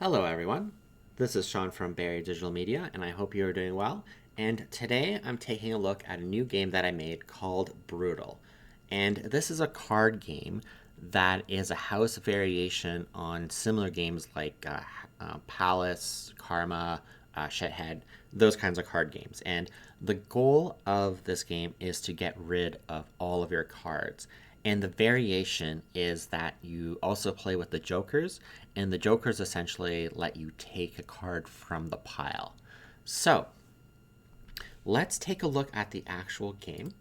Hello everyone, this is Sean from Barry Digital Media and I hope you are doing well. And today I'm taking a look at a new game that I made called Brutal. And this is a card game that is a house variation on similar games like Palace, Karma, Shithead, those kinds of card games. And the goal of this game is to get rid of all of your cards. And the variation is that you also play with the jokers, and the jokers essentially let you take a card from the pile. So let's take a look at the actual game.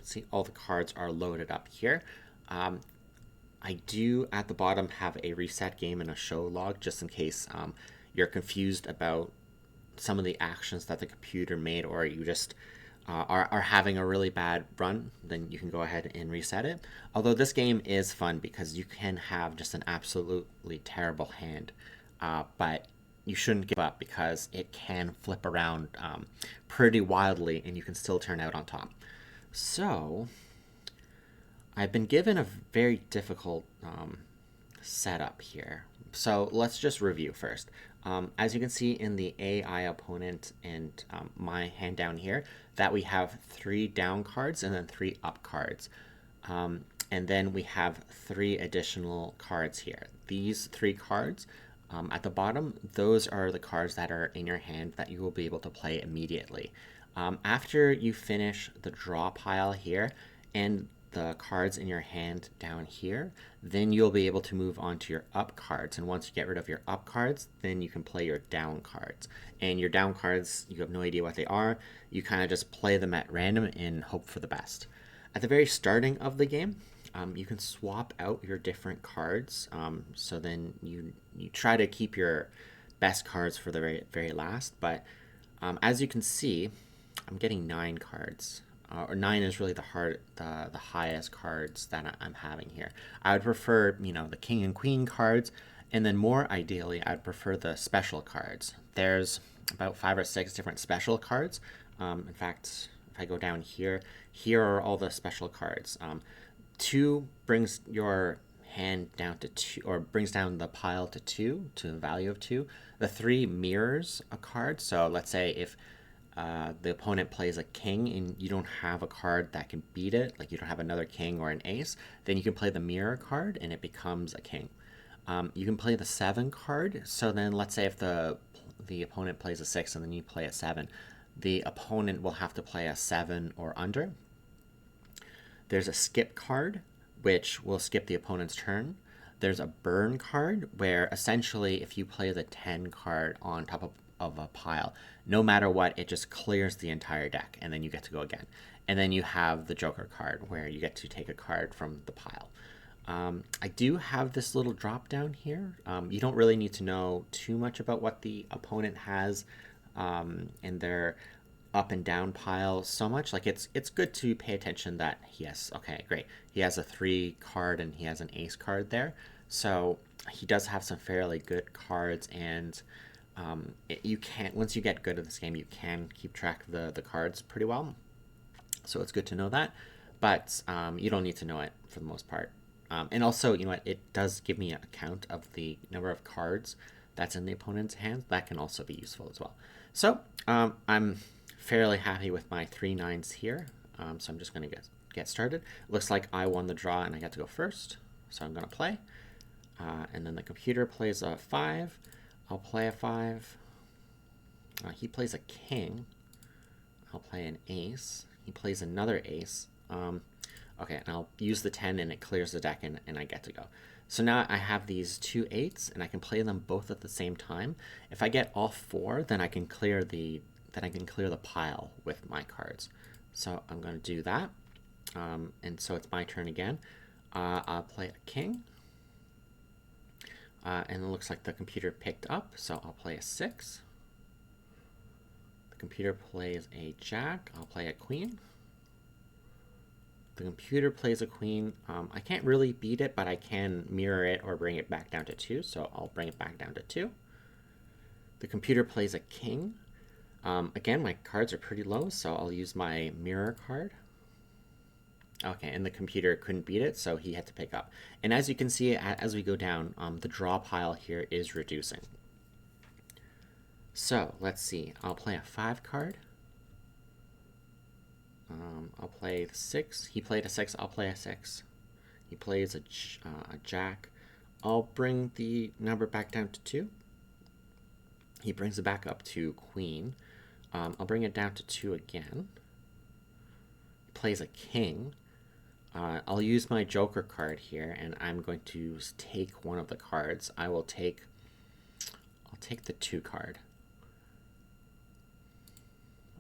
See, all the cards are loaded up here. I do at the bottom have a reset game and a show log just in case you're confused about some of the actions that the computer made, or you just are having a really bad run, then you can go ahead and reset it. Although this game is fun because you can have just an absolutely terrible hand, but you shouldn't give up because it can flip around pretty wildly and you can still turn out on top. So I've been given a very difficult setup here. So let's just review first. As you can see in the AI opponent and my hand down here, that we have 3 down cards and then 3 up cards. And then we have 3 additional cards here. These 3 cards at the bottom, those are the cards that are in your hand that you will be able to play immediately. After you finish the draw pile here and the cards in your hand down here, then you'll be able to move on to your up cards. And once you get rid of your up cards, then you can play your down cards. And your down cards, you have no idea what they are. You kind of just play them at random and hope for the best. At the very starting of the game, you can swap out your different cards. So then you try to keep your best cards for the very last. But as you can see, I'm getting 9 cards. Or 9 is really the highest cards that I'm having here. I would prefer, the king and queen cards, and then more ideally, I'd prefer the special cards. There's about 5 or 6 different special cards. In fact, if I go down here, here are all the special cards. 2 brings your hand down to 2, or brings down the pile to 2, to the value of 2. The 3 mirrors a card. So let's say if the opponent plays a king and you don't have a card that can beat it, like you don't have another king or an ace, then you can play the mirror card and it becomes a king. You can play the 7 card. So then let's say if the opponent plays a 6 and then you play a 7, the opponent will have to play a 7 or under. There's a skip card, which will skip the opponent's turn. There's a burn card, where essentially if you play the 10 card on top of a pile, no matter what, it just clears the entire deck, and then you get to go again. And then you have the Joker card, where you get to take a card from the pile. I do have this little drop down here. You don't really need to know too much about what the opponent has in their up and down pile so much. Like it's good to pay attention that he has, okay, great, he has a 3 card and he has an ace card there. So he does have some fairly good cards, and you can, once you get good at this game, you can keep track of the cards pretty well. So it's good to know that, but you don't need to know it for the most part. And also, it does give me a count of the number of cards that's in the opponent's hands. That can also be useful as well. So I'm fairly happy with my 3 9s here. So I'm just going to get started. Looks like I won the draw and I got to go first. So I'm going to play. And then the computer plays a 5. I'll play a 5. He plays a king. I'll play an ace. He plays another ace. Okay, and I'll use the 10 and it clears the deck and I get to go. So now I have these 2 8s and I can play them both at the same time. If I get all 4, then I can clear the pile with my cards. So I'm going to do that. And so it's my turn again. I'll play a king. And it looks like the computer picked up, so I'll play a 6. The computer plays a jack. I'll play a queen. The computer plays a queen. I can't really beat it, but I can mirror it or bring it back down to 2, so I'll bring it back down to 2. The computer plays a king. Again, my cards are pretty low, so I'll use my mirror card. Okay, and the computer couldn't beat it, so he had to pick up. And as you can see, as we go down, the draw pile here is reducing. So let's see. I'll play a 5 card. I'll play the 6. He played a 6. I'll play a 6. He plays a jack. I'll bring the number back down to 2. He brings it back up to queen. I'll bring it down to 2 again. He plays a king. I'll use my joker card here, and I'm going to take one of the cards. I'll take the 2 card.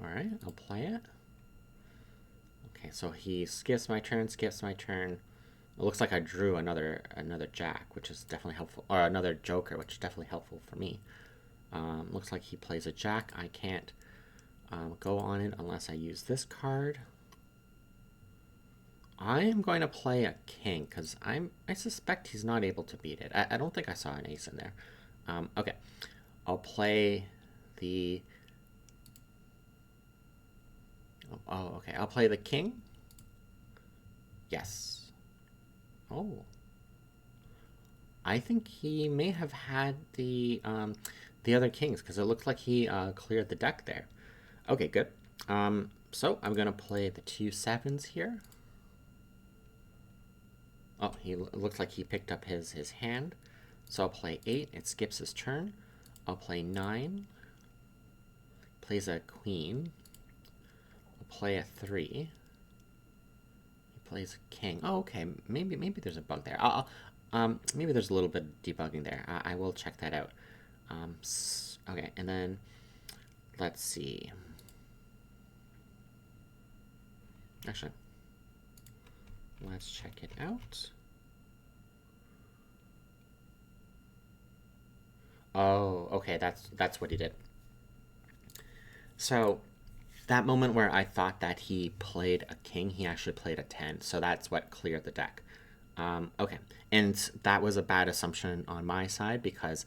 All right, I'll play it. Okay, so he skips my turn. It looks like I drew another jack, which is definitely helpful, or another joker, which is definitely helpful for me. Looks like he plays a jack. I can't go on it unless I use this card. I am going to play a king because I suspect he's not able to beat it. I don't think I saw an ace in there. Okay, I'll play the... Oh, okay. I'll play the king. Yes. Oh. I think he may have had the other kings because it looked like he cleared the deck there. Okay, good. So I'm gonna play the 2 7s here. Oh, it looks like he picked up his hand. So I'll play 8. It skips his turn. I'll play 9. Plays a queen. I'll play a 3. He plays a king. Oh, okay. Maybe there's a bug there. Maybe there's a little bit of debugging there. I will check that out. Okay, and then let's see. Actually, let's check it out. Oh, okay, that's what he did. So that moment where I thought that he played a king, he actually played a 10. So that's what cleared the deck. Okay, and that was a bad assumption on my side because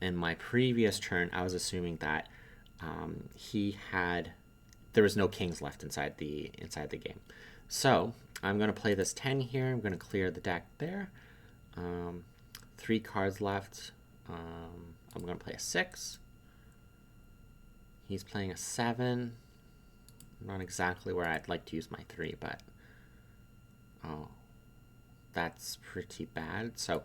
in my previous turn, I was assuming that there was no kings left inside the game. So I'm going to play this 10 here. I'm going to clear the deck there. 3 cards left. I'm going to play a 6. He's playing a 7. Not exactly where I'd like to use my 3, but oh, that's pretty bad. So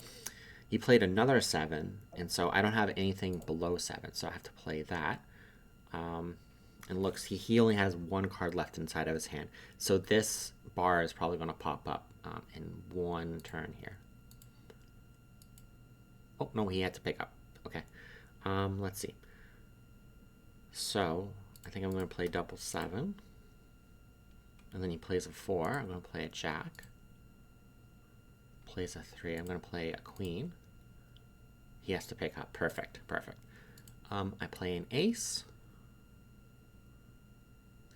he played another 7, and so I don't have anything below 7, so I have to play that. And looks, he only has 1 card left inside of his hand, so this bar is probably going to pop up in 1 turn here. Oh, no, he had to pick up. Okay, let's see. So I think I'm going to play double 7. And then he plays a 4. I'm going to play a jack. Plays a 3. I'm going to play a queen. He has to pick up. Perfect. I play an ace.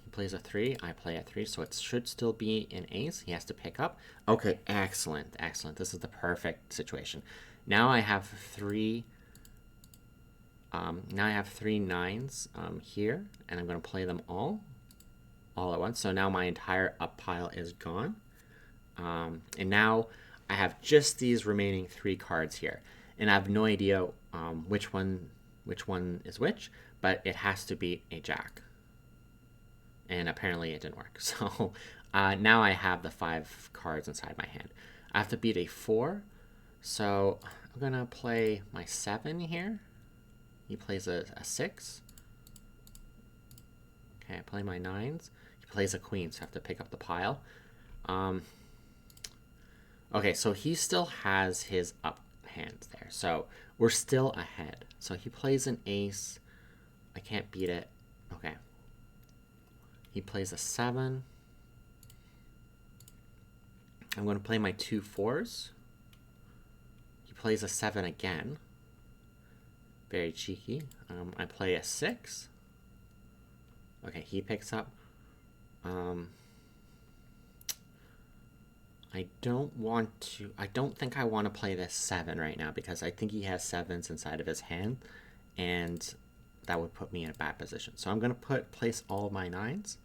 He plays a 3. I play a 3. So it should still be an ace. He has to pick up. Okay, excellent. This is the perfect situation. Now I have 3... now I have 3 9s here, and I'm going to play them all at once. So now my entire up pile is gone. And now I have just these remaining 3 cards here. And I have no idea which one is which, but it has to be a jack. And apparently it didn't work. So now I have the 5 cards inside my hand. I have to beat a 4. So I'm going to play my 7 here. He plays a 6. Okay, I play my 9s. He plays a queen, so I have to pick up the pile. Okay, so he still has his up hands there. So we're still ahead. So he plays an ace. I can't beat it. Okay. He plays a 7. I'm going to play my 2 4s. He plays a 7 again. Very cheeky. I play a 6. Okay, he picks up. I don't think I want to play this 7 right now because I think he has 7s inside of his hand, and that would put me in a bad position. So I'm going to place all of my 9s.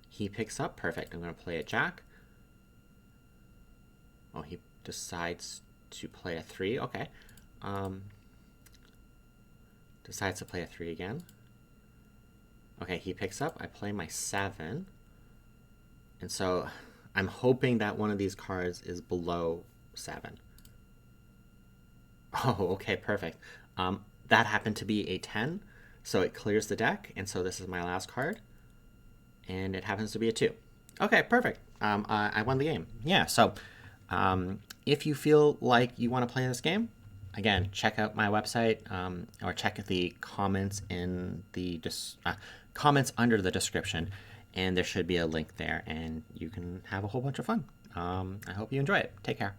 He picks up. Perfect. I'm going to play a jack. Oh, he decides to play a 3. Okay. Decides to play a 3 again. Okay, he picks up. I play my 7. And so I'm hoping that one of these cards is below 7. Oh, okay, perfect. That happened to be a 10, so it clears the deck, and so this is my last card, and it happens to be a 2. Okay, perfect. I won the game. Yeah, so if you feel like you want to play this game, again, check out my website or check the comments in the comments under the description, and there should be a link there, and you can have a whole bunch of fun. I hope you enjoy it. Take care.